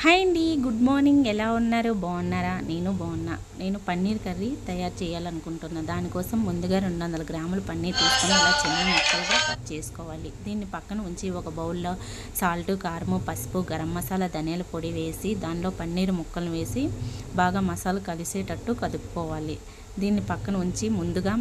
Hi అండి, good morning. ఎలా ఉన్నారు? బాగున్నారా? నేను బాగున్నా. నేను పన్నీర్ కర్రీ తయారు చేయాలనుకుంటున్నా. దానికోసం ముందుగా 200 గ్రాముల పన్నీర్ తీసుకొని ఇలా చిన్న ముక్కలుగా కట్ చేసుకోవాలి. దీన్ని పక్కన ఉంచి ఒక బౌల్లో సాల్ట్, కారము, పసుపు, గరం మసాలా, ధనియాల పొడి వేసి దానిలో పన్నీర్ ముక్కలు వేసి బాగా మసాలా కలిసేటట్టు కదుపుకోవాలి. దీన్ని పక్కన ఉంచి ముందుగా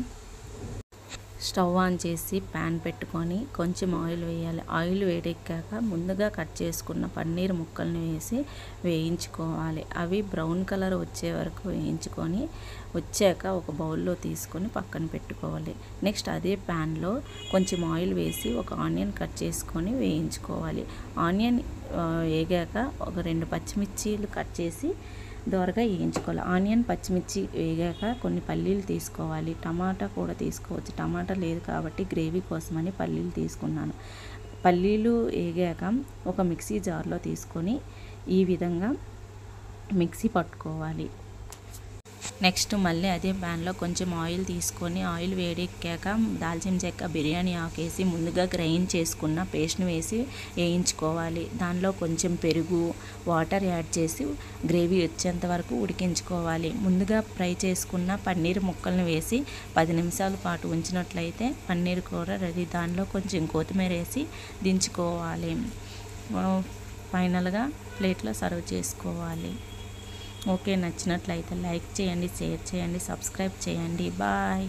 స్టవ్ ఆన్ చేసి ప్యాన్ పెట్టుకొని కొంచెం ఆయిల్ వేయాలి. ఆయిల్ వేడెక్కాక ముందుగా కట్ చేసుకున్న పన్నీర్ ముక్కల్ని వేసి వేయించుకోవాలి. అవి బ్రౌన్ కలర్ వచ్చే వరకు వేయించుకొని వచ్చాక ఒక బౌల్లో తీసుకొని పక్కన పెట్టుకోవాలి. నెక్స్ట్ అదే ప్యాన్లో కొంచెం ఆయిల్ వేసి ఒక ఆనియన్ కట్ చేసుకొని వేయించుకోవాలి. ఆనియన్ వేగాక ఒక 2 పచ్చిమిర్చీలు కట్ చేసి దోరగా వేయించుకోవాలి. ఆనియన్, పచ్చిమిర్చి వేగాక కొన్ని పల్లీలు తీసుకోవాలి. టమాటా కూడా తీసుకోవచ్చు. టమాటా లేదు కాబట్టి గ్రేవీ కోసమని పల్లీలు తీసుకున్నాను. పల్లీలు వేగాక ఒక మిక్సీ జార్లో తీసుకొని ఈ విధంగా మిక్సీ పట్టుకోవాలి. నెక్స్ట్ మళ్ళీ అదే ప్యాన్లో కొంచెం ఆయిల్ తీసుకొని ఆయిల్ వేడెక్కాక దాల్చిన చెక్క, బిర్యానీ ఆకు వేసి ముందుగా గ్రైండ్ చేసుకున్న పేస్ట్ని వేసి వేయించుకోవాలి. దానిలో కొంచెం పెరుగు, వాటర్ యాడ్ చేసి గ్రేవీ వచ్చేంత వరకు ఉడికించుకోవాలి. ముందుగా ఫ్రై చేసుకున్న పన్నీర్ ముక్కల్ని వేసి 10 నిమిషాల పాటు ఉంచినట్లయితే పన్నీర్ కూర రెడీ. దానిలో కొంచెం కొత్తిమీర వేసి దించుకోవాలి. ఫైనల్గా ప్లేట్లో సర్వ్ చేసుకోవాలి. ఓకే, నచ్చినట్లయితే లైక్ చేయండి, షేర్ చేయండి, సబ్స్క్రైబ్ చేయండి. బాయ్.